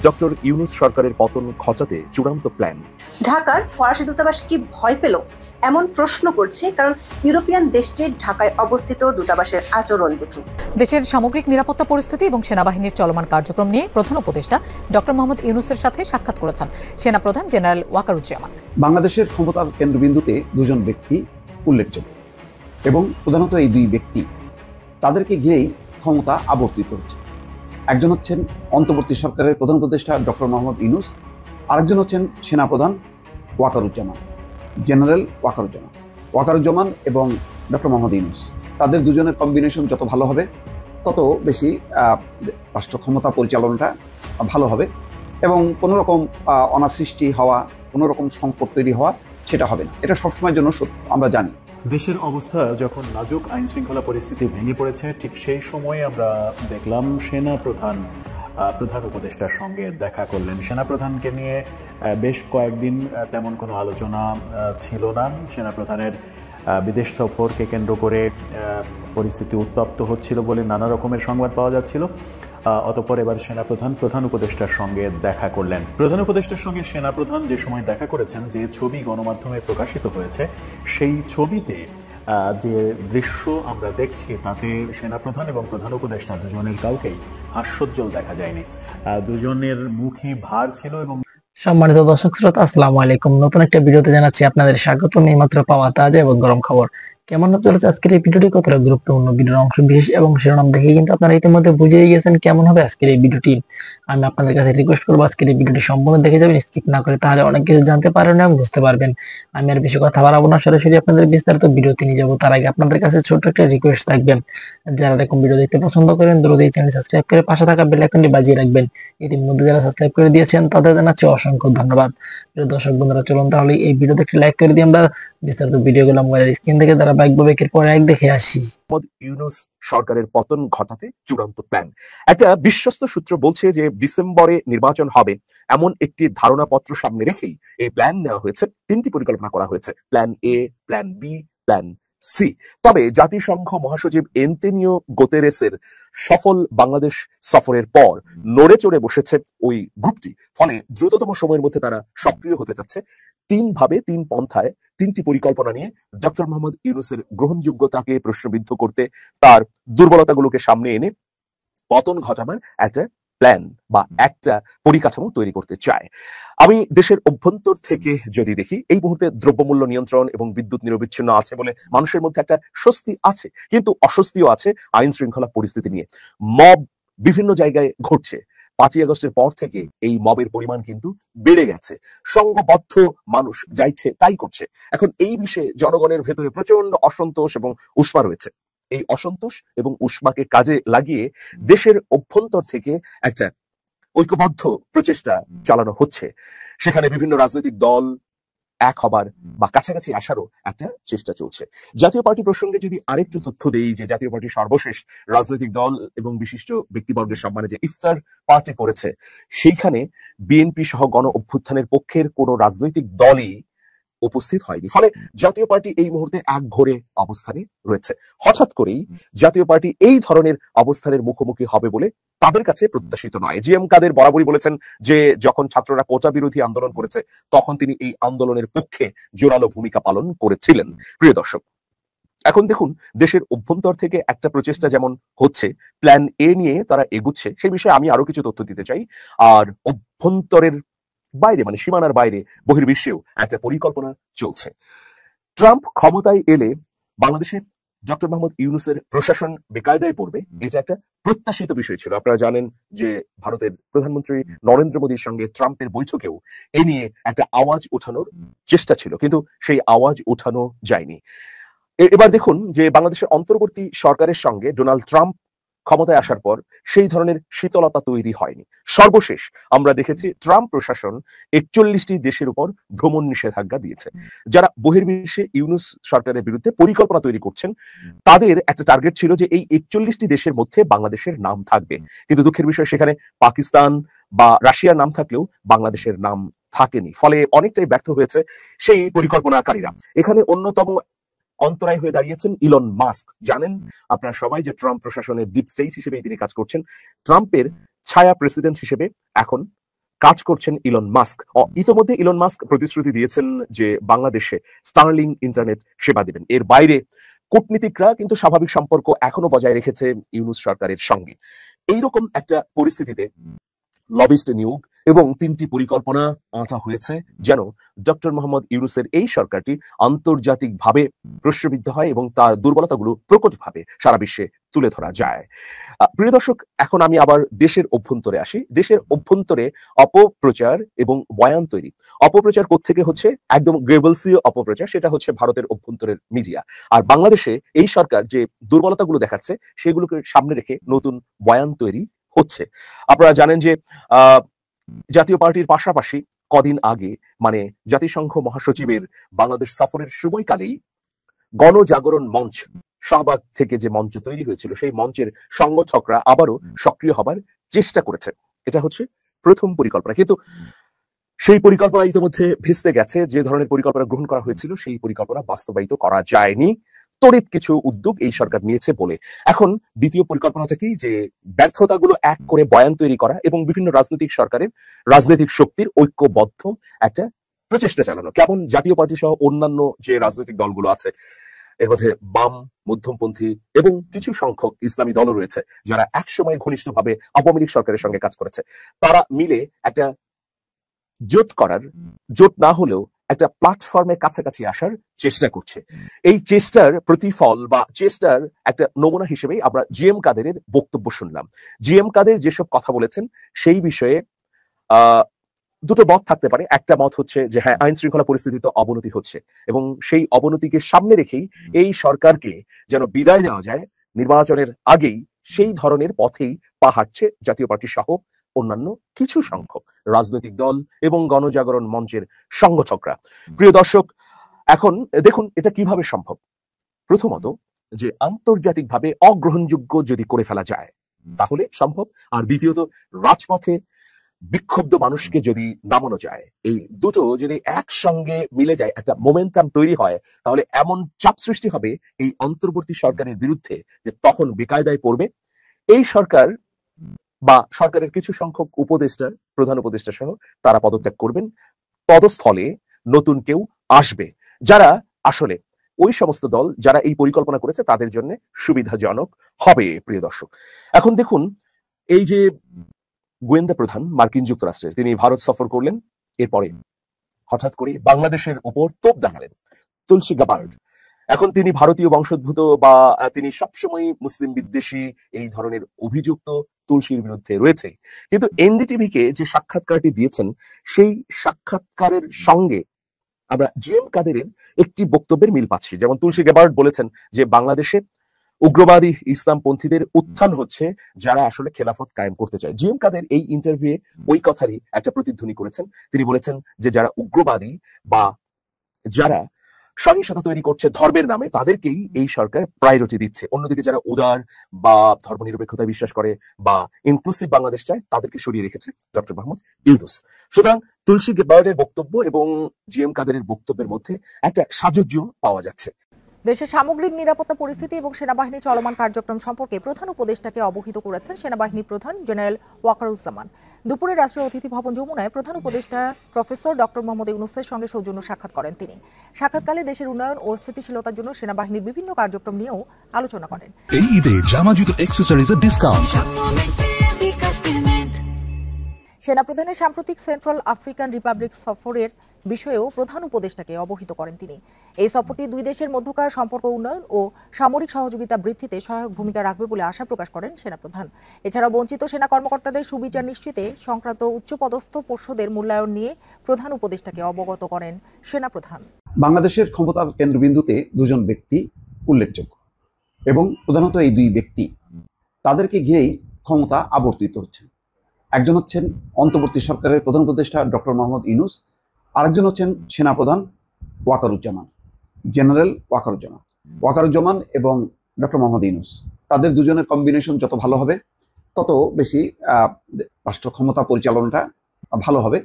Doctor Yunus সরকারের পতন ঘটাতে চূড়ান্ত প্ল্যান। ঢাকার ফরাসি দূতাবাস কি ভয় পেল এমন প্রশ্ন করছে, কারণ ইউরোপিয়ান দেশটির ঢাকায় অবস্থিত দূতাবাসের আচরণ দেখে। দেশের সামগ্রিক নিরাপত্তা পরিস্থিতি এবং সেনাবাহিনীর চলমান কার্যক্রম নিয়ে প্রধান উপদেষ্টা ডক্টর মোহাম্মদ ইউনূসের সাথে সাক্ষাৎ করেছেন সেনাপ্রধান জেনারেল ওয়াকারুজ্জামান। বাংলাদেশের ক্ষমতার কেন্দ্রবিন্দুতে দুজন ব্যক্তি উল্লেখযোগ্য এবং প্রধানত এই দুই ব্যক্তি, তাদেরকে ঘিরেই ক্ষমতা আবর্তিত হচ্ছে। একজন হচ্ছেন অন্তর্বর্তী সরকারের প্রধান উপদেষ্টা ডক্টর মোহাম্মদ ইউনূস, আরেকজন হচ্ছেন সেনাপ্রধান ওয়াকারুজ্জামান, জেনারেল ওয়াকারুজ্জামান এবং ডক্টর মোহাম্মদ ইউনূস। তাদের দুজনের কম্বিনেশন যত ভালো হবে তত বেশি রাষ্ট্র ক্ষমতা পরিচালনাটা ভালো হবে এবং কোনো রকম অনাসৃষ্টি হওয়া, কোনো রকম সংকট তৈরি হওয়া সেটা হবে না। এটা সবসময়ের জন্য সত্য, আমরা জানি। দেশের অবস্থা যখন নাজুক, আইন শৃঙ্খলা পরিস্থিতি ভেঙে পড়েছে, ঠিক সেই সময়ে আমরা দেখলাম সেনা প্রধান উপদেষ্টার সঙ্গে দেখা করলেন। সেনাপ্রধানকে নিয়ে বেশ কয়েকদিন তেমন কোনো আলোচনা ছিল না। সেনাপ্রধানের বিদেশ সফরকে কেন্দ্র করে পরিস্থিতি উত্তপ্ত হচ্ছিল বলে নানা রকমের সংবাদ পাওয়া যাচ্ছিল। অতঃপর এবার প্রধান উপদেষ্টার সঙ্গে দেখা করলেন। প্রধান উপদেষ্টার সঙ্গে সেনাপ্রধান যে সময় দেখা করেছেন, যে ছবি গণমাধ্যমে প্রকাশিত হয়েছে, সেই ছবিতে যে দৃশ্য আমরা দেখছি তাতে সেনাপ্রধান এবং প্রধান উপদেষ্টা দুজনের কাউকেই হাস্যোজ্জ্বল দেখা যায়নি। দুজনের মুখই ভার ছিল। এবং সম্মানিত দর্শক শ্রোতা, আসসালামু আলাইকুম। নতুন একটা ভিডিওতে জানাচ্ছি আপনাদের স্বাগতম। এইমাত্র পাওয়া তাজা এবং গরম খবর। কেমন হতে চলেছে আজকের এই ভিডিওটি, কতটা গুরুত্বপূর্ণ ভিডিওর অংশ বিশেষ এবং শিরোনাম দেখে কিন্তু আপনারা ইতিমধ্যে বুঝেই গেছেন কেমন হবে আজকের এই ভিডিওটি। আমি আপনাদের কাছে রিকোয়েস্ট করবো আজকের এই ভিডিওটি সম্পূর্ণ দেখে যাবেন, স্কিপ না করে, তাহলে অনেক কিছু জানতে পারবেন এবং বুঝতে পারবেন। আমি আর বেশি কথা বাড়াবো না, সরাসরি আপনাদের বিস্তারিত ভিডিওতে নিয়ে যাবো। তার আগে আপনাদের কাছে ছোট্ট একটা রিকোয়েস্ট থাকবেন, যারা এরকম ভিডিও দেখতে পছন্দ করেন দ্রুত এই চ্যানেল সাবস্ক্রাইব করে পাশে থাকা বেল আইকনটি বাজিয়ে রাখবেন। ইতিমধ্যে যারা সাবস্ক্রাইব করে দিয়েছেন তাদের জানাচ্ছি অসংখ্য ধন্যবাদ। দর্শক বন্ধুরা, চলুন তাহলে এই ভিডিওতে একটি লাইক করে দিয়ে আমরা বিস্তারিত ভিডিওগুলো মোবাইলের স্ক্রিন থেকে ধারাবাহিকভাবে একের পর এক দেখে আসি। ইউনূস সরকারের পতন ঘটাতে চূড়ান্ত প্ল্যান। একটা বিশ্বস্ত সূত্র বলছে যে ডিসেম্বরে নির্বাচন হবে এমন একটি ধারণাপত্র সামনে রেখেই এই প্ল্যান নেওয়া হয়েছে। তিনটি পরিকল্পনা করা হয়েছে, plan A, plan B, plan C. তবে জাতিসংঘ মহাসচিব এন্তেনিও গুতেরেসের সফল বাংলাদেশ সফরের পর নড়ে চড়ে বসেছে ওই গ্রুপটি। ফলে দ্রুততম সময়ের মধ্যে তারা সক্রিয় হতে যাচ্ছে। তিন পন্থায় তিনটি পরিকল্পনা নিয়ে ডক্টর মোহাম্মদ ইউনূসের গ্রহণযোগ্যতাকে প্রশ্নবিদ্ধ করতে, তার দুর্বলতাগুলোকে সামনে এনে পতন ঘটাবার একটা প্ল্যান বা একটা পরিকাঠামো তৈরি করতে চায়। আমি দেশের অভ্যন্তর থেকে যদি দেখি, এই মুহূর্তে দ্রব্যমূল্য নিয়ন্ত্রণ এবং বিদ্যুৎ নিরবিচ্ছিন্ন আছে বলে মানুষের মধ্যে একটা স্বস্তি আছে, কিন্তু অস্বস্তিও আছে আইন শৃঙ্খলা পরিস্থিতি নিয়ে। মব বিভিন্ন জায়গায় ঘটছে। 5ই আগস্টের পর থেকে এই মবের পরিমাণ কিন্তু বেড়ে গেছে। সংঘবদ্ধ মানুষ যাইছে তাই করছে। এখন এই বিষয়ে জনগণের ভেতরে প্রচন্ড অসন্তোষ এবং উষ্মা রয়েছে। এই অসন্তোষ এবং উষ্মাকে কাজে লাগিয়ে দেশের অভ্যন্তর থেকে একটা ঐক্যবদ্ধ প্রচেষ্টা চালানো হচ্ছে। সেখানে বিভিন্ন রাজনৈতিক দল এক হবার বা কাছাকাছি আসারও একটা চেষ্টা চলছে। জাতীয় পার্টি প্রসঙ্গে যদি আরেকটু তথ্য দেই, যে জাতীয় পার্টি সর্বশেষ রাজনৈতিক দল এবং বিশিষ্ট ব্যক্তিবর্গের সম্মানে যে ইফতার পার্টি করেছে, সেইখানে বিএনপি সহ গণ অভ্যুত্থানের পক্ষের কোনো রাজনৈতিক দলই উপস্থিত হয়নি। ফলে জাতীয় পার্টি এই মুহূর্তে একঘরে অবস্থানে রয়েছে। হঠাৎ করেই জাতীয় পার্টি এই ধরনের অবস্থানের মুখোমুখি হবে বলে তাদের কাছে প্রত্যাশিত নয়। জি এম কাদের বরাবরই বলেছেন যে যখন ছাত্ররা কোটা বিরোধী আন্দোলন করেছে তখন তিনি এই আন্দোলনের পক্ষে জোরালো ভূমিকা পালন করেছিলেন। প্রিয় দর্শক, এখন দেখুন দেশের অভ্যন্তর থেকে একটা প্রচেষ্টা যেমন হচ্ছে, প্ল্যান এ নিয়ে তারা এগুচ্ছে, সেই বিষয়ে আমি আরো কিছু তথ্য দিতে চাই। আর অভ্যন্তরের বাইরে, মানে সীমানার বাইরে বহির্বিশ্বেও একটা পরিকল্পনা চলছে। ট্রাম্প ক্ষমতায় এলে বাংলাদেশে ডক্টর মোহাম্মদ ইউনূসের প্রশাসন বেকায়দায় পড়বে, এটা একটা প্রত্যাশিত বিষয় ছিল। আপনারা জানেন যে ভারতের প্রধানমন্ত্রী নরেন্দ্র মোদীর সঙ্গে ট্রাম্পের বৈঠকেও এ নিয়ে একটা আওয়াজ ওঠানোর চেষ্টা ছিল, কিন্তু সেই আওয়াজ ওঠানো যায়নি। এবার দেখুন যে বাংলাদেশের অন্তর্বর্তী সরকারের সঙ্গে ডোনাল্ড ট্রাম্প ক্ষমতায় আসার পর সেই ধরনের শীতলতা তৈরি হয়নি। সর্বশেষ আমরা দেখেছি ট্রাম্প প্রশাসন 41টি দেশের উপর ভ্রমণ নিষেধাজ্ঞা দিয়েছে। যারা বহির্বিশ্বে ইউনূস সরকারের বিরুদ্ধে পরিকল্পনা তৈরি করছেন, তাদের একটা টার্গেট ছিল যে এই 41টি দেশের মধ্যে বাংলাদেশের নাম থাকবে, কিন্তু দুঃখের বিষয় সেখানে পাকিস্তান বা রাশিয়ার নাম থাকলেও বাংলাদেশের নাম থাকেনি। ফলে অনেকটাই ব্যর্থ হয়েছে সেই পরিকল্পনাকারীরা। এখানে অন্যতম অন্তরায় হয়ে দাঁড়িয়েছেন ইলন মাস্ক। জানেন আপনারা সবাই যে ট্রাম্প প্রশাসনের ডিপ স্টেট হিসেবে তিনি কাজ করছেন। ট্রাম্পের ছায়া প্রেসিডেন্ট হিসেবে এখন কাজ করছেন ইলন মাস্ক। ইতোমধ্যে ইলন মাস্ক প্রতিশ্রুতি দিয়েছেন যে বাংলাদেশে স্টারলিং ইন্টারনেট সেবা দিবেন। এর বাইরে কূটনীতিকরা কিন্তু স্বাভাবিক সম্পর্ক এখনো বজায় রেখেছে ইউনূস সরকারের সঙ্গে। এইরকম একটা পরিস্থিতিতে লবিস্ট নিয়োগ এবং 3টি পরিকল্পনা আঁটা হয়েছে যেন ডক্টর মোহাম্মদ ইউনূসের এই সরকারটি আন্তর্জাতিকভাবে প্রশ্নবিদ্ধ হয় এবং তার দুর্বলতাগুলো প্রকটভাবে সারা বিশ্বে তুলে ধরা যায়। প্রিয় দর্শক, এখন আমি আবার দেশের অভ্যন্তরে আসি। দেশের অভ্যন্তরে অপপ্রচার এবং বয়ান তৈরি। অপপ্রচার কোত্থেকে হচ্ছে? একদম গ্রেবলসীয় অপপ্রচার, সেটা হচ্ছে ভারতের অভ্যন্তরের মিডিয়া। আর বাংলাদেশে এই সরকার যে দুর্বলতাগুলো দেখাচ্ছে সেগুলোকে সামনে রেখে নতুন বয়ান তৈরি হচ্ছে। আপনারা জানেন যে জাতীয় পার্টির পাশাপাশি কদিন আগে মানে জাতিসংঘ মহাসচিবের বাংলাদেশ সফরের সময়কালেই গণজাগরণ মঞ্চ শাহবাগ থেকে যে মঞ্চ তৈরি হয়েছিল সেই মঞ্চের সংগঠকরা আবারও সক্রিয় হবার চেষ্টা করেছে। এটা হচ্ছে প্রথম পরিকল্পনা, কিন্তু সেই পরিকল্পনা ইতিমধ্যে ভেস্তে গেছে। যে ধরনের পরিকল্পনা গ্রহণ করা হয়েছিল সেই পরিকল্পনা বাস্তবায়িত করা যায়নি। তড়িৎ কিছু উদ্যোগ এই সরকার নিয়েছে বলে এখন দ্বিতীয় পরিকল্পনাটা কি, যে ব্যর্থতাগুলো এক করে বয়ান তৈরি করা এবং বিভিন্ন রাজনৈতিক সরকারের রাজনৈতিক শক্তির ঐক্যবদ্ধ একটা প্রচেষ্টা চালানো। কেমন জাতীয় পার্টি সহ অন্যান্য যে রাজনৈতিক দলগুলো আছে এর মধ্যে বাম, মধ্যমপন্থী এবং কিছু সংখ্যক ইসলামী দলও রয়েছে যারা একসময় ঘনিষ্ঠভাবে আওয়ামী লীগ সরকারের সঙ্গে কাজ করেছে, তারা মিলে একটা জোট না হলেও একটা প্ল্যাটফর্মে কাছাকাছি আসার চেষ্টা করছে। এই চেষ্টার প্রতিফল বা চেষ্টার একটা নমুনা হিসেবে আমরা জিএম কাদেরের বক্তব্য শুনলাম। জিএম কাদের যেসব কথা বলেছেন সেই বিষয়ে দুটো মত থাকতে পারে। একটা মত হচ্ছে যে হ্যাঁ, আইন শৃঙ্খলা পরিস্থিতি তো অবনতি হচ্ছে এবং সেই অবনতিকে সামনে রেখেই এই সরকারকে যেন বিদায় দেওয়া যায় নির্বাচনের আগেই, সেই ধরনের পথেই পা হাঁটছে জাতীয় পার্টি সহ অন্যান্য কিছু সংখ্যক রাজনৈতিক দল এবং গণজাগরণ মঞ্চের সংগঠকরা। প্রিয় দর্শক, এখন দেখুন এটা কিভাবে সম্ভব। প্রথমত, যে আন্তর্জাতিকভাবে অগ্রহণযোগ্য যদি করে ফেলা যায় তাহলে সম্ভব, আর দ্বিতীয়ত রাজপথে বিক্ষুব্ধ মানুষকে যদি নামানো যায়, এই দুটো যদি একসঙ্গে মিলে যায়, একটা মোমেন্টাম তৈরি হয়, তাহলে এমন চাপ সৃষ্টি হবে এই অন্তর্বর্তী সরকারের বিরুদ্ধে যে তখন বেকায়দায় পড়বে এই সরকার বা সরকারের কিছু সংখ্যক উপদেষ্টা, প্রধান উপদেষ্টা সহ তারা পদত্যাগ করবেন। পদস্থলে নতুন কেউ আসবে যারা আসলে ওই সমস্ত দল যারা এই পরিকল্পনা করেছে তাদের জন্য সুবিধাজনক হবে। প্রিয় দর্শক, এখন দেখুন এই যে গোয়েন্দা প্রধান মার্কিন যুক্তরাষ্ট্রের, তিনি ভারত সফর করলেন, এরপরে হঠাৎ করে বাংলাদেশের উপর তোপ দাগালেন তুলসী গাবার্ড। এখন তিনি ভারতীয় বংশোদ্ভূত বা তিনি সবসময় মুসলিম বিদ্বেষী এই ধরনের অভিযুক্ত তুলসীর বিরুদ্ধে রয়েছে, কিন্তু এনডিটিভিকে যে সাক্ষাৎকারটি দিয়েছেন সেই সাক্ষাৎকারের সঙ্গে আমরা জিএম কাদেরের একটি বক্তব্যের মিল পাচ্ছি। যেমন তুলসী গাবার্ড বলেছেন যে বাংলাদেশে উগ্রবাদী ইসলামপন্থীদের উত্থান হচ্ছে যারা আসলে খেলাফত কায়েম করতে চায়। জিএম কাদের এই ইন্টারভিউয়ে ওই কথারই একটা প্রতিধ্বনি করেছেন। তিনি বলেছেন যে যারা উগ্রবাদী বা যারা সহিংসতা তৈরি করছে ধর্মের নামে তাদেরকেই এই সরকার প্রায়োরিটি দিচ্ছে, অন্যদিকে যারা উদার বা ধর্মনিরপেক্ষতায় বিশ্বাস করে বা ইনক্লুসিভ বাংলাদেশ চায় তাদেরকে সরিয়ে রেখেছে ডক্টর মোহাম্মদ ইউনূস। সুতরাং তুলসী গাবার্ডের বক্তব্য এবং জিএম কাদেরের বক্তব্যের মধ্যে একটা সাযুজ্য পাওয়া যাচ্ছে। দেশের সামগ্রিক নিরাপত্তা পরিস্থিতি এবং সেনাবাহিনীর চলমান কার্যক্রম সম্পর্কে প্রধান উপদেষ্টাকে অবহিত করেছেন সেনাবাহিনী প্রধান জেনারেল ওয়াকারুজ্জামান। দুপুরে রাষ্ট্রীয় অতিথি ভবন যমুনায় প্রধান উপদেষ্টা প্রফেসর ডক্টর মোহাম্মদ ইউনূসের সঙ্গে সৌজন্য সাক্ষাৎ করেন তিনি। সাক্ষাৎকালে দেশের উন্নয়ন ও স্থিতিশীলতার জন্য সেনাবাহিনীর বিভিন্ন কার্যক্রম নিয়েও আলোচনা করেন। এই ঈদে জামা জুতো অ্যাকসেসরিজের ডিসকাউন্ট। সেনাপ্রধানের সাম্প্রতিক সেন্ট্রাল আফ্রিকান রিপাবলিক সফরের বিষয়েও প্রধান উপদেষ্টাকে অবহিত করেন তিনি। এই সফরটি দুই দেশের মধ্যকার সম্পর্ক উন্নয়ন ও সামরিক সহযোগিতা বৃদ্ধিতে সহায়ক ভূমিকা রাখবে বলে আশা প্রকাশ করেন সেনাপ্রধান। এছাড়াও বঞ্চিত সেনা কর্মকর্তাদের সুবিচার নিশ্চিতে সংক্রান্ত উচ্চপদস্থ পর্ষদের মূল্যায়ন নিয়ে প্রধান উপদেষ্টাকে অবগত করেন সেনাপ্রধান। বাংলাদেশের ক্ষমতার কেন্দ্রবিন্দুতে দুজন ব্যক্তি উল্লেখযোগ্য এবং প্রধানত এই দুই ব্যক্তি, তাদেরকে ঘিরেই ক্ষমতা আবর্তিত হচ্ছে। একজন হচ্ছেন অন্তর্বর্তী সরকারের প্রধান উপদেষ্টা ডক্টর মোহাম্মদ ইউনূস, আরেকজন হচ্ছেন সেনাপ্রধান ওয়াকারুজ্জামান, জেনারেল ওয়াকারুজ্জামান এবং ডক্টর মোহাম্মদ ইউনূস। তাদের দুজনের কম্বিনেশন যত ভালো হবে তত বেশি রাষ্ট্র ক্ষমতা পরিচালনাটা ভালো হবে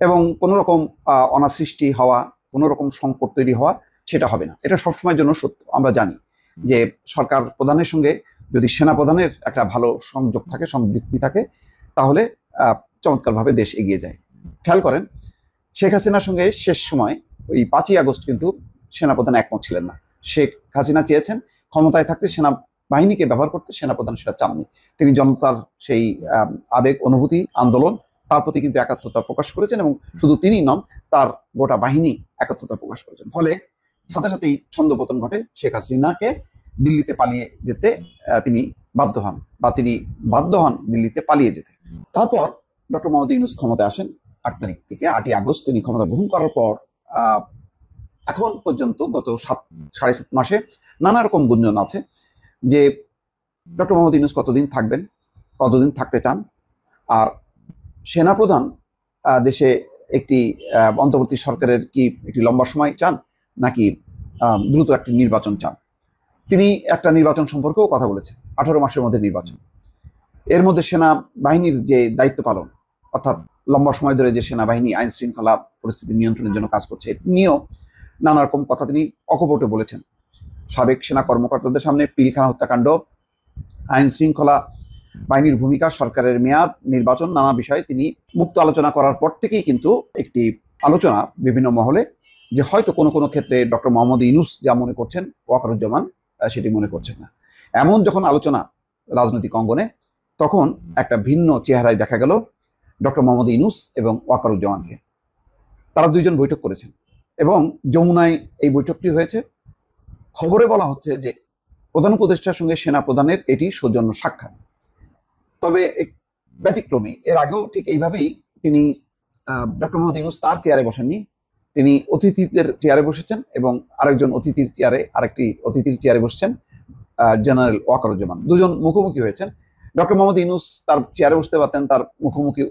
এবং কোনো রকম অনাসৃষ্টি হওয়া, কোনো রকম সংকট তৈরি হওয়া সেটা হবে না। এটা সবসময়ের জন্য সত্য। আমরা জানি যে সরকার প্রধানের সঙ্গে যদি সেনাপ্রধানের একটা ভালো সংযোগ থাকে, সংযুক্তি থাকে, তাহলে চমৎকারভাবে দেশ এগিয়ে যায়। খেয়াল করেন, শেখ হাসিনার সঙ্গে শেষ সময় ওই 5ই আগস্ট কিন্তু সেনাপ্রধান একমত ছিলেন না। শেখ হাসিনা চেয়েছেন ক্ষমতায় থাকতে সেনাবাহিনীকে ব্যবহার করতে, সেনাপ্রধান সেটা চাননি। তিনি জনতার সেই আবেগ, অনুভূতি, আন্দোলন, তার প্রতি কিন্তু একাত্মতা প্রকাশ করেছেন, এবং শুধু তিনি নন, তার গোটা বাহিনী একাত্মতা প্রকাশ করেছেন। ফলে সাথে সাথেই ছন্দপতন ঘটে, শেখ হাসিনাকে দিল্লিতে পালিয়ে যেতে তিনি বাধ্য হন দিল্লিতে পালিয়ে যেতে। তারপর ডক্টর মোহাম্মদ ইউনূস ক্ষমতায় আসেন 8 তারিখ থেকে। 8ই আগস্ট তিনি ক্ষমতা গ্রহণ করার পর এখন পর্যন্ত গত 7.5 মাসে নানা রকম গুঞ্জন আছে যে ডক্টর মোহাম্মদ ইউনূস কতদিন থাকবেন, কতদিন থাকতে চান, আর সেনাপ্রধান দেশে একটি অন্তর্বর্তী সরকারের কি একটি লম্বা সময় চান, নাকি দ্রুত একটি নির্বাচন চান। তিনি একটা নির্বাচন সম্পর্কেও কথা বলেছেন, 18 মাসের মধ্যে নির্বাচন। এর মধ্যে সেনাবাহিনীর যে দায়িত্ব পালন, অর্থাৎ লম্বা সময় ধরে যে সেনাবাহিনী আইন শৃঙ্খলা পরিস্থিতি নিয়ন্ত্রণের জন্য কাজ করছে, নিয়েও নানা রকম কথা তিনি অকপটে বলেছেন। সাবেক সেনা কর্মকর্তাদের সামনে পিলখানা হত্যাকাণ্ড, আইন শৃঙ্খলা বাহিনীর ভূমিকা, সরকারের মেয়াদ, নির্বাচন, নানা বিষয়ে তিনি মুক্ত আলোচনা করার পর থেকেই কিন্তু একটি আলোচনা বিভিন্ন মহলে যে হয়তো কোনো কোনো ক্ষেত্রে ডক্টর মোহাম্মদ ইউনূস যা মনে করছেন ওয়াকারুজ্জামান সেটি মনে করছেন না। এমন যখন আলোচনা রাজনৈতিক অঙ্গনে, তখন একটা ভিন্ন চেহারায় দেখা গেল ডক্টর মোহাম্মদ ইউনূস এবং ওয়াকারুজ্জামানকে। তারা দুইজন বৈঠক করেছেন এবং যমুনায় এই বৈঠকটি হয়েছে। খবরে বলা হচ্ছে যে প্রধান উপদেষ্টার সঙ্গে সেনা প্রধানের এটি সৌজন্য সাক্ষাৎ। তবে ব্যতিক্রমী, এর আগেও ঠিক এইভাবেই তিনি ডক্টর মোহাম্মদ ইউনূস তার চেয়ারে বসেননি, তিনি অতিথিদের চেয়ারে বসেছেন এবং আরেকটি অতিথির চেয়ারে বসছেন জেনারেল ওয়াকারুজ্জামান। দুজন মুখোমুখি হয়েছেন। ডক্টর মোহাম্মদ ইউনূস তার চেয়ারে বসতে পারতেন, তার মুখোমুখি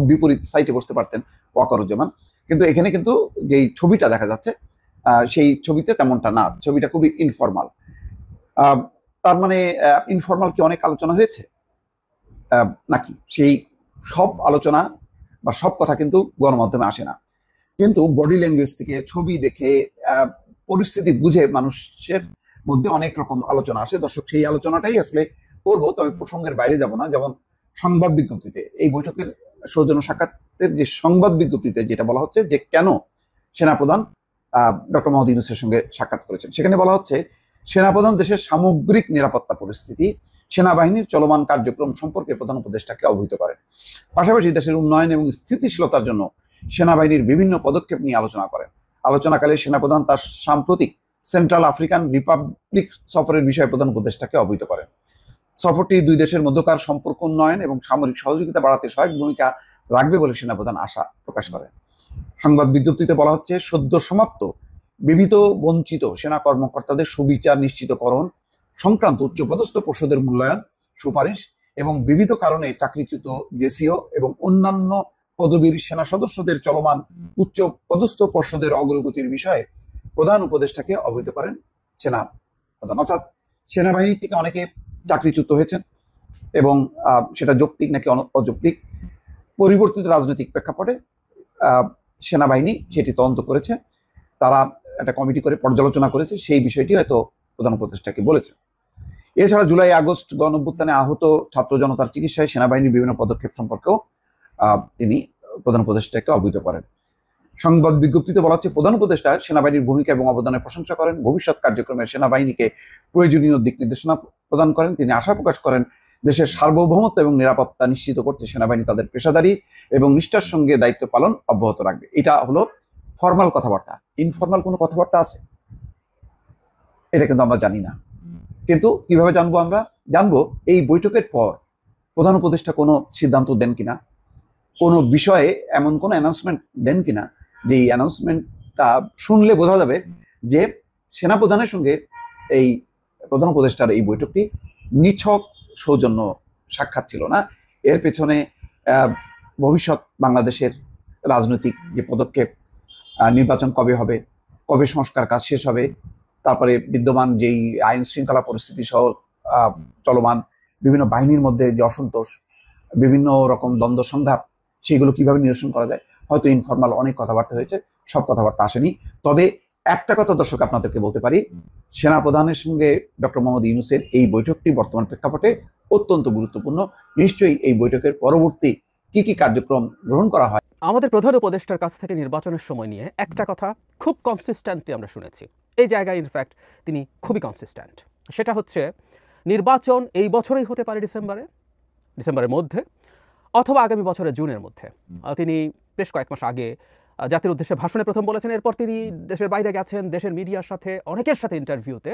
বিপরীত সাইডে বসতে পারতেন ওয়াকারুজ্জামান। কিন্তু এখানে কিন্তু যেই ছবিটা দেখা যাচ্ছে সেই ছবিতে তেমনটা না, ছবিটা খুবই ইনফর্মাল। তার মানে ইনফর্মাল কি অনেক আলোচনা হয়েছে নাকি? সেই সব আলোচনা বা সব কথা কিন্তু গণমাধ্যমে আসে না, কিন্তু বডি ল্যাঙ্গুয়েজ থেকে, ছবি দেখে, পরিস্থিতি বুঝে মানুষের মধ্যে অনেক রকম আলোচনা আসে। দর্শক, সেই আলোচনাটাই আসলে করবো, তবে প্রসঙ্গের বাইরে যাব না। যেমন সংবাদ বিজ্ঞপ্তিতে, এই বৈঠকের সৌজন্য সাক্ষাতের যে সংবাদ বিজ্ঞপ্তিতে যেটা বলা হচ্ছে যে কেন সেনাপ্রধান ডক্টর মোহাম্মদ ইউনূসের সঙ্গে সাক্ষাৎ করেছেন, সেখানে বলা হচ্ছে সেনাপ্রধান দেশের সামগ্রিক নিরাপত্তা পরিস্থিতি, সেনাবাহিনীর চলমান কার্যক্রম সম্পর্কে প্রধান উপদেষ্টাকে অবহিত করেন। পাশাপাশি দেশের উন্নয়ন এবং স্থিতিশীলতার জন্য সেনাবাহিনীর বিভিন্ন পদক্ষেপ নিয়ে আলোচনা করেন। আলোচনাকালে সেনাপ্রধান তার সাম্প্রতিক সেন্ট্রাল আফ্রিকান রিপাবলিক সফরের বিষয়ে প্রধান উপদেষ্টাকে অবহিত করেন। সফরটি দুই দেশের মধ্যকার সম্পর্ক উন্নয়ন এবং সামরিক সহযোগিতা বাড়াতে সহায়ক ভূমিকা রাখবে বলে সেনাপ্রধান আশা প্রকাশ করেন। সংবাদ বিজ্ঞপ্তিতে বলা হচ্ছে, সদ্য সমাপ্ত বিবিধ বঞ্চিত সেনা কর্মকর্তাদের সুবিচার নিশ্চিতকরণ সংক্রান্ত উচ্চপদস্থ পর্ষদের মূল্যায়ন সুপারিশ এবং বিবিধ কারণে চাকরিচ্যুত জেসিও এবং অন্যান্য পদবীর সেনা সদস্যদের চলমান উচ্চ পদস্থ পর্ষদের অগ্রগতির বিষয়ে প্রধান উপদেষ্টাকে অবহিত করেন সেনা প্রধান। অর্থাৎ সেনাবাহিনী থেকে অনেকে চাকরিচ্যুত হয়েছেন এবং সেটা যৌক্তিক নাকি অযৌক্তিক, পরিবর্তিত রাজনৈতিক প্রেক্ষাপটে সেনাবাহিনী সেটি তদন্ত করেছে, তারা একটা কমিটি করে পর্যালোচনা করেছে, সেই বিষয়টি হয়তো প্রধান উপদেষ্টাকে বলেছে। এছাড়া জুলাই আগস্ট গণঅভ্যুত্থানে আহত ছাত্র জনতার চিকিৎসায় সেনাবাহিনীর বিভিন্ন পদক্ষেপ সম্পর্কেও তিনি প্রধান উপদেষ্টাকে অবহিত করেন। সংবাদ বিজ্ঞপ্তিতে বলা হচ্ছে, প্রধান উপদেষ্টা সেনাবাহিনীর ভূমিকা এবং অবদানের প্রশংসা করেন, ভবিষ্যৎ কার্যক্রমে সেনাবাহিনীকে প্রয়োজনীয় দিক নির্দেশনা প্রদান করেন। তিনি আশা প্রকাশ করেন দেশের সার্বভৌমত্ব এবং নিরাপত্তা নিশ্চিত করতে সেনাবাহিনী তাদের পেশাদারি এবং নিষ্ঠার সঙ্গে দায়িত্ব পালন অব্যাহত রাখবে। এটা হলো ফর্মাল কথাবার্তা। ইনফর্মাল কোনো কথাবার্তা আছে? এটা কিন্তু আমরা জানি না। কিন্তু কিভাবে জানবো? আমরা জানবো এই বৈঠকের পর প্রধান উপদেষ্টা কোনো সিদ্ধান্ত দেন কিনা, কোনো বিষয়ে এমন কোনো অ্যানাউন্সমেন্ট দেন কিনা, যে এই অ্যানাউন্সমেন্টটা শুনলে বোঝা যাবে যে সেনাপ্রধানের সঙ্গে এই প্রধান উপদেষ্টার এই বৈঠকটি নিছক সৌজন্য সাক্ষাৎ ছিল না। এর পেছনে ভবিষ্যৎ বাংলাদেশের রাজনৈতিক যে পদক্ষেপ, নির্বাচন কবে হবে, কবে সংস্কার কাজ শেষ হবে, তারপরে বিদ্যমান যেই আইন শৃঙ্খলা পরিস্থিতি সহ চলমান বিভিন্ন বাহিনীর মধ্যে যে অসন্তোষ, বিভিন্ন রকম দ্বন্দ্ব সংঘাত, সেগুলো কিভাবে নিরসন করা যায়, হয়তো ইনফর্মাল অনেক কথাবার্তা হয়েছে, সব কথাবার্তা আসেনি। তবে একটা কথা দর্শক আপনাদেরকে বলতে পারি, সেনাপ্রধানের সঙ্গে ডক্টর মোহাম্মদ ইউনূসের এই বৈঠকটি বর্তমান প্রেক্ষাপটে অত্যন্ত গুরুত্বপূর্ণ। নিশ্চয়ই এই বৈঠকের পরবর্তী কি কি কার্যক্রম গ্রহণ করা হয়? আমাদের প্রধান উপদেষ্টার কাছ থেকে নির্বাচনের সময় নিয়ে একটা কথা খুব কনসিস্টেন্টলি আমরা শুনেছি। এই জায়গায় ইনফ্যাক্ট তিনি খুবই কনসিস্টেন্ট। সেটা হচ্ছে নির্বাচন এই বছরেই হতে পারে ডিসেম্বরের মধ্যে অথবা আগামী বছরের জুনের মধ্যে। তিনি বেশ কয়েক মাস আগে জাতির উদ্দেশ্যে ভাষণে প্রথম বলেছেন, এরপর তিনি দেশের বাইরে গেছেন, দেশের মিডিয়ার সাথে অনেকের সাথে ইন্টারভিউতে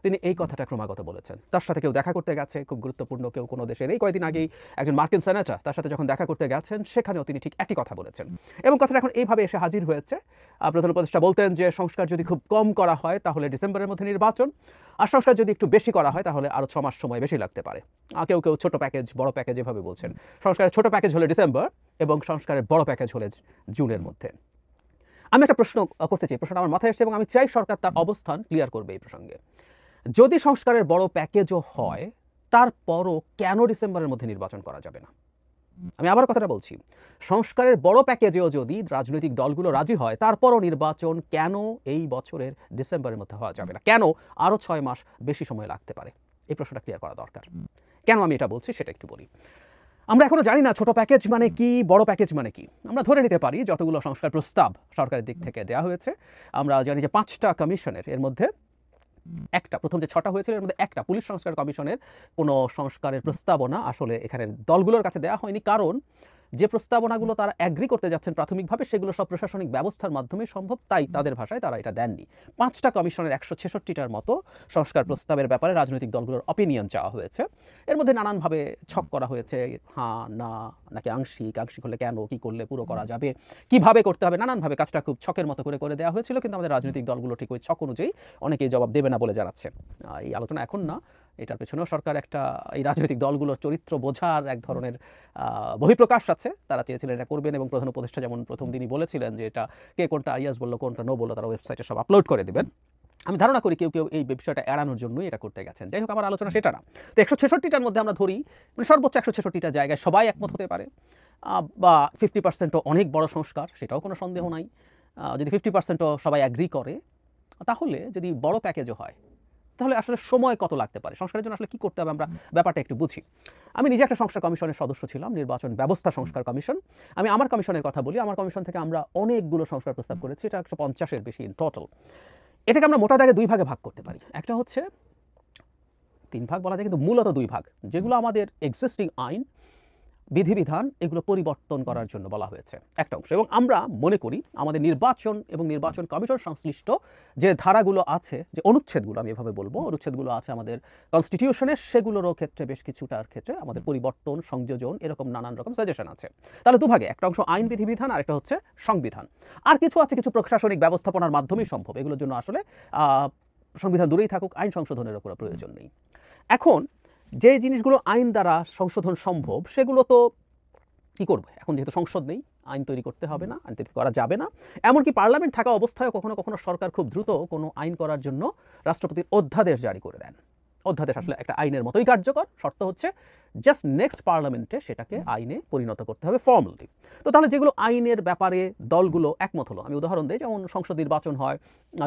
তিনি এই কথাটা ক্রমাগত বলেছেন। তার সাথে কেউ দেখা করতে গেছে, খুব গুরুত্বপূর্ণ কেউ কোনো দেশের, এই কয়েকদিন আগেই একজন মার্কিন সেনেটর তার সাথে যখন দেখা করতে গেছেন সেখানেও তিনি ঠিক একই কথা বলেছেন এবং কথাটা এখন এইভাবে এসে হাজির হয়েছে। প্রধান উপদেষ্টা বলতেন যে সংস্কার যদি খুব কম করা হয় তাহলে ডিসেম্বরের মধ্যে নির্বাচন, আর সংস্কার যদি একটু বেশি করা হয় তাহলে আরও 6 মাস সময় বেশি লাগতে পারে। কেউ কেউ ছোট প্যাকেজ বড় প্যাকেজ এভাবে বলছেন। সংস্কারের ছোট প্যাকেজ হলে ডিসেম্বর এবং সংস্কারের বড় প্যাকেজ হলে জুনের মধ্যে। আমি একটা প্রশ্ন করতে চাই, প্রশ্নটা আমার মাথায় এসেছে এবং আমি চাই সরকার তার অবস্থান ক্লিয়ার করবে এই প্রসঙ্গে। যদি সংস্কারের বড় প্যাকেজও হয় তারপরও কেন ডিসেম্বরের মধ্যে নির্বাচন করা যাবে না? আমি আবার কথাটা বলছি, সংস্কারের বড় প্যাকেজেও যদি রাজনৈতিক দলগুলো রাজি হয় তারপরও নির্বাচন কেন এই বছরের ডিসেম্বরের মধ্যে হওয়া যাবে না? কেন আরও 6 মাস বেশি সময় লাগতে পারে? এই প্রশ্নটা ক্লিয়ার করা দরকার। কেন আমি এটা বলছি সেটা একটু বলি। আমরা এখনো জানি না ছোট প্যাকেজ মানে কি, বড় প্যাকেজ মানে কি। আমরা ধরে নিতে পারি যতগুলো সংস্কার প্রস্তাব সরকারের দিক থেকে দেওয়া হয়েছে, আমরা জানি যে 5টা কমিশনের, এর মধ্যে একটা, প্রথম যে 6টা হয়েছিল এর মধ্যে একটা পুলিশ সংস্কার কমিশনের কোনো সংস্কারের প্রস্তাবনা আসলে এখানে দলগুলোর কাছে দেওয়া হয়নি, কারণ যে প্রস্তাবনাগুলো তারা অ্যাগ্রি করতে যাচ্ছেন প্রাথমিকভাবে সেগুলো সব প্রশাসনিক ব্যবস্থার মাধ্যমে সম্ভব, তাই তাদের ভাষায় তারা এটা দেননি। 5টা কমিশনের 166টার মতো সংস্কার প্রস্তাবের ব্যাপারে রাজনৈতিক দলগুলোর অপিনিয়ন চাওয়া হয়েছে। এর মধ্যে নানানভাবে ছক করা হয়েছে, হ্যাঁ না, নাকি আংশিক হলে কেন, কি করলে পুরো করা যাবে, কিভাবে করতে হবে, নানানভাবে কাজটা খুব ছকের মতো করে দেওয়া হয়েছিল। কিন্তু আমাদের রাজনৈতিক দলগুলো ঠিক ওই ছক অনুযায়ী অনেকেই জবাব দেবে না বলে জানাচ্ছে। এই আলোচনা এখন না, এটার পেছনেও সরকার একটা এই রাজনৈতিক দলগুলোর চরিত্র বোঝার এক ধরনের বহিঃপ্রকাশ আছে। তারা চেয়েছিলেন এটা করবেন এবং প্রধান উপদেষ্টা যেমন প্রথম দিনই বলেছিলেন যে এটা কে কোনটা আইয়াস বললো কোনটা নো বললো তারা ওয়েবসাইটে সব আপলোড করে দেবেন। আমি ধারণা করি কেউ কেউ এই বিষয়টা এড়ানোর জন্যই এটা করতে গেছেন। যাই হোক, আমার আলোচনা সেটা না। তো 166টার মধ্যে আমরা ধরি মানে সর্বোচ্চ 166টা জায়গায় সবাই একমত হতে পারে, বা 50%ও অনেক বড় সংস্কার, সেটাও কোনো সন্দেহ নাই। যদি 50%ও সবাই অ্যাগ্রি করে, তাহলে যদি বড় প্যাকেজও হয় তাহলে আসলে সময় কত লাগতে পারে, সংস্কারের জন্য আসলে কী করতে হবে আমরা ব্যাপারটা একটু বুঝি। আমি নিজে একটা সংস্কার কমিশনের সদস্য ছিলাম, নির্বাচন ব্যবস্থা সংস্কার কমিশন। আমি আমার কমিশনের কথা বলি, আমার কমিশন থেকে আমরা অনেকগুলো সংস্কার প্রস্তাব করেছি, এটা 150-এর বেশি ইন টোটাল। এটাকে আমরা মোটা দাগে 2 ভাগে ভাগ করতে পারি। একটা হচ্ছে 3 ভাগ বলা যায়, কিন্তু মূলত 2 ভাগ, যেগুলো আমাদের এক্সিস্টিং আইন বিধিবিধান এগুলো পরিবর্তন করার জন্য বলা হয়েছে একটা অংশ। এবং আমরা মনে করি আমাদের নির্বাচন এবং নির্বাচন কমিশন সংশ্লিষ্ট যে ধারাগুলো আছে, যে অনুচ্ছেদগুলো, আমি এভাবে বলবো, অনুচ্ছেদগুলো আছে আমাদের কনস্টিটিউশনের, সেগুলোরও ক্ষেত্রে বেশ কিছুটার ক্ষেত্রে আমাদের পরিবর্তন, সংযোজন, এরকম নানান রকম সাজেশন আছে। তাহলে 2 ভাগে, একটা অংশ আইন বিধিবিধান আর একটা হচ্ছে সংবিধান। আর কিছু আছে কিছু প্রশাসনিক ব্যবস্থাপনার মাধ্যমেই সম্ভব, এগুলোর জন্য আসলে সংবিধান দূরেই থাকুক, আইন সংশোধনের কোনো প্রয়োজন নেই। এখন যে জিনিসগুলো আইন দ্বারা সংশোধন সম্ভব সেগুলো তো কী করবে, এখন যেহেতু সংসদ নেই, আইন তৈরি করতে হবে না, আইন তৈরি করা যাবে না। এমনকি পার্লামেন্ট থাকা অবস্থায় কখনো কখনো সরকার খুব দ্রুত কোনো আইন করার জন্য রাষ্ট্রপতির অধ্যাদেশ জারি করে দেন। অধ্যাদেশ আসলে একটা আইনের মতোই কার্যকর, শর্ত হচ্ছে জাস্ট নেক্সট পার্লামেন্টে সেটাকে আইনে পরিণত করতে হবে ফর্মালি। তো তাহলে যেগুলো আইনের ব্যাপারে দলগুলো একমত হলো, আমি উদাহরণ দিই, যেমন সংসদ নির্বাচন হয়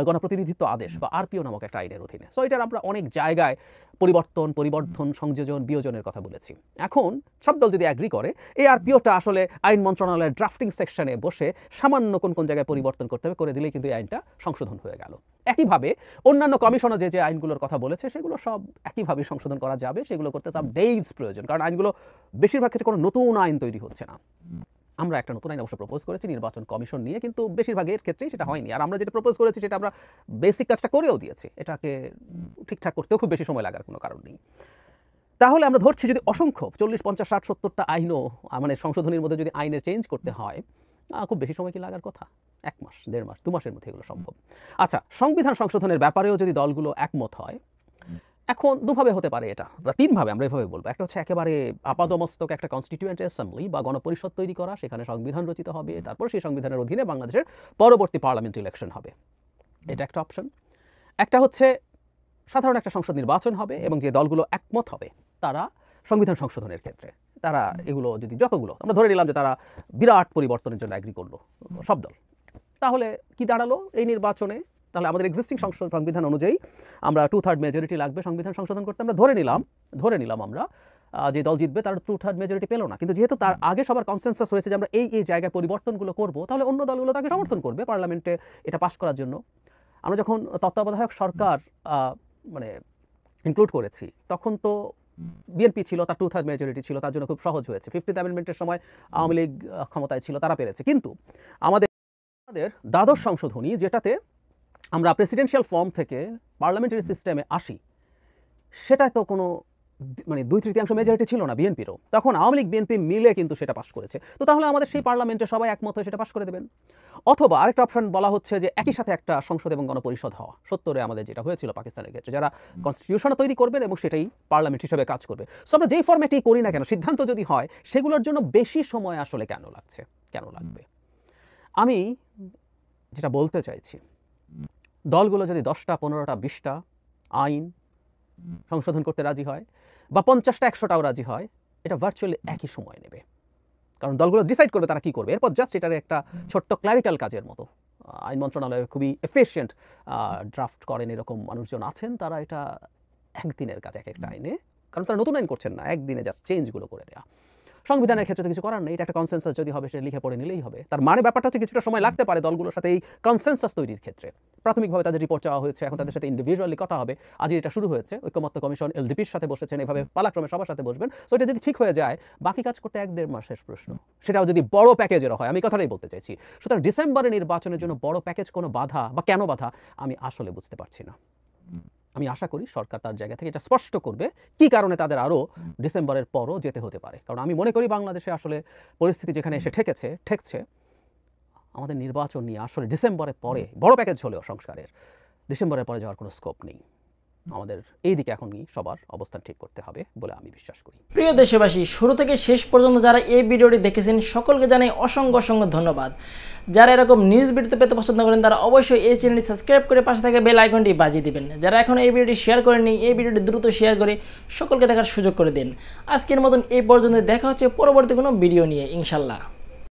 গণপ্রতিনিধিত্ব আদেশ বা আরপিও নামক একটা আইনের অধীনে। সো এটার আমরা অনেক জায়গায় পরিবর্ধন, সংযোজন, বিয়োজনের কথা বলেছি। এখন সব দল যদি অ্যাগ্রি করে এই আরপিওটা আসলে আইন মন্ত্রণালয়ের ড্রাফটিং সেকশনে বসে সামান্য কোন জায়গায় পরিবর্তন করতে হবে, করে দিলেই কিন্তু এই আইনটা সংশোধন হয়ে গেল। একইভাবে অন্যান্য কমিশনও যে আইনগুলোর কথা বলেছে সেগুলো সব একইভাবে সংশোধন করা যাবে। সেগুলো করতে সব ডেইজ প্রয়োজন, কারণ আইনগুলো বেশিরভাগ ক্ষেত্রে কোনো নতুন আইন তৈরি হচ্ছে না। আমরা একটা নতুন আইন অবশ্য প্রপোজ করেছি নির্বাচন কমিশন নিয়ে, কিন্তু বেশিরভাগের ক্ষেত্রেই সেটা হয়নি। আর আমরা যেটা প্রপোজ করেছি সেটা আমরা বেসিক কাজটা করেও দিয়েছি, এটাকে ঠিকঠাক করতেও খুব বেশি সময় লাগার কোনো কারণ নেই। তাহলে আমরা ধরছি যদি অসংখ্য 40, 50, 60, 70টা আইনও মানে সংশোধনীর মধ্যে যদি আইনের চেঞ্জ করতে হয়, খুব বেশি সময় কি লাগার কথা? 1 মাস, 1.5 মাস, 2 মাসের মধ্যে এগুলো সম্ভব। আচ্ছা, সংবিধান সংশোধনের ব্যাপারেও যদি দলগুলো একমত হয়, এখন 2 ভাবে হতে পারে, এটা 3 ভাবে আমরা এভাবে বলবো। একটা হচ্ছে একেবারে আপাদমস্তক একটা কনস্টিটিউয়েন্ট অ্যাসেম্বলি বা গণপরিষদ তৈরি করা, সেখানে সংবিধান রচিত হবে, তারপর সেই সংবিধানের অধীনে বাংলাদেশের পরবর্তী পার্লামেন্ট ইলেকশন হবে, এটা একটা অপশন। একটা হচ্ছে সাধারণ একটা সংসদ নির্বাচন হবে এবং যে দলগুলো একমত হবে তারা সংবিধান সংশোধনের ক্ষেত্রে তারা এগুলো যদি যতগুলো আমরা ধরে নিলাম যে তারা বিরাট পরিবর্তনের জন্য অ্যাগ্রি করলো সব দল, তাহলে কি দাঁড়ালো এই নির্বাচনে? তাহলে আমাদের এক্সিস্টিং সংবিধান অনুযায়ী আমরা 2/3 মেজরিটি লাগবে সংবিধান সংশোধন করতে। আমরা ধরে নিলাম আমরা যে দল জিতবে তার 2/3 মেজরিটি পেল না, কিন্তু যেহেতু তার আগে সবার কনসেনসাস হয়েছে যে আমরা এই জায়গায় পরিবর্তনগুলো করব, তাহলে অন্য দলগুলো তাকে সমর্থন করবে পার্লামেন্টে এটা পাশ করার জন্য। আমরা যখন তত্ত্বাবধায়ক সরকার মানে ইনক্লুড করেছি তখন তো বিএনপি ছিল, তার 2/3 মেজরিটি ছিল, তার জন্য খুব সহজ হয়েছে। 50th অ্যামেন্ডমেন্টের সময় আওয়ামী লীগ ক্ষমতায় ছিল, তারা পেরেছে। কিন্তু আমাদের দ্বাদশ সংশোধনী, যেটাতে আমরা প্রেসিডেন্সিয়াল ফর্ম থেকে পার্লামেন্টারি সিস্টেমে আসি, সেটা তো কোনো মানে 2/3 মেজরিটি ছিল না বিএনপিরও, তখন আওয়ামী লীগ বিএনপি মিলে কিন্তু সেটা পাশ করেছে। তো তাহলে আমাদের সেই পার্লামেন্টে সবাই একমত হয়ে সেটা পাশ করে দেবেন। অথবা আরেকটা অপশন বলা হচ্ছে যে একই সাথে একটা সংসদ এবং গণপরিষদ হওয়া, 70-এ আমাদের যেটা হয়েছিল পাকিস্তানের ক্ষেত্রে, যারা কনস্টিটিউশন তৈরি করবেন এবং সেটাই পার্লামেন্ট হিসেবে কাজ করবে। সো আমরা যেই ফরম্যাটেই করি না কেন, সিদ্ধান্ত যদি হয়, সেগুলোর জন্য বেশি সময় আসলে কেন লাগবে? আমি যেটা বলতে চাইছি, দলগুলো যদি 10টা 15টা 20টা আইন সংশোধন করতে রাজি হয় বা 50টা 100টাও রাজি হয়, এটা ভার্চুয়ালি একই সময় নেবে, কারণ দলগুলো ডিসাইড করবে তারা কি করবে। এরপর জাস্ট এটার একটা ছোট্ট ক্লারিক্যাল কাজের মতো, আইন মন্ত্রণালয়ে খুবই এফিশিয়েন্ট ড্রাফট করেন এরকম মানুষজন আছেন, তারা এটা একদিনের কাজ এক একটা আইনে, কারণ তারা নতুন আইন করছেন না, একদিনে জাস্ট চেঞ্জগুলো করে দেওয়া। সংবিধানের ক্ষেত্রে তো কিছু করার নেই, এটা একটা কনসেনসাস যদি হবে সেটা লিখে পড়ে নিলেই হবে। তার মানে ব্যাপারটা হচ্ছে কিছুটা সময় লাগতে পারে দলগুলোর সাথে এই কনসেনসাস তৈরির ক্ষেত্রে। প্রাথমিকভাবে তাদের রিপোর্ট চাওয়া হয়েছে, এখন তাদের সাথে ইন্ডিভিজুয়ালি কথা হবে। আজ এটা শুরু হয়েছে, ঐক্যমত্য কমিশন এলডিপির সাথে বসেছেন, এভাবে পালাক্রমে সবার সাথে বসবেন। সো এটা যদি ঠিক হয়ে যায়, বাকি কাজ করতে 1-1.5 মাসের প্রশ্ন, সেটাও যদি বড় প্যাকেজের হয়। আমি কথাটাই বলতে চাইছি। সুতরাং ডিসেম্বরে নির্বাচনের জন্য বড় প্যাকেজ কোনো বাধা বা কেন বাধা আমি আসলে বুঝতে পারছি না। আমি আশা করি সরকার তার জায়গা থেকে এটা স্পষ্ট করবে কি কারণে তাদের আরও ডিসেম্বরের পরও যেতে হতে পারে। কারণ আমি মনে করি বাংলাদেশে আসলে পরিস্থিতি যেখানে এসে ঠেকছে, আমাদের নির্বাচন নিয়ে আসলে ডিসেম্বরের পরে বড় প্যাকেজ হলেও সংস্কারের ডিসেম্বরের পরে যাওয়ার কোনো স্কোপ নেই। আমাদের এই দিকে এখনই সবার অবস্থান ঠিক করতে হবে বলে আমি বিশ্বাস করি। প্রিয় দেশবাসী, শুরু থেকে শেষ পর্যন্ত যারা এই ভিডিওটি দেখেছেন সকলকে জানাই অসংখ্য ধন্যবাদ। যারা এরকম নিউজ ভিডিও পেতে পছন্দ করেন তারা অবশ্যই এই চ্যানেলটি সাবস্ক্রাইব করে পাশে থাকা বেল আইকনটি বাজিয়ে দিবেন। যারা এখন এই ভিডিওটি শেয়ার করেননি, এই ভিডিওটি দ্রুত শেয়ার করে সকলকে দেখার সুযোগ করে দিন। আজকের মতন এই পর্যন্ত, দেখা হচ্ছে পরবর্তী কোনো ভিডিও নিয়ে ইনশাল্লাহ।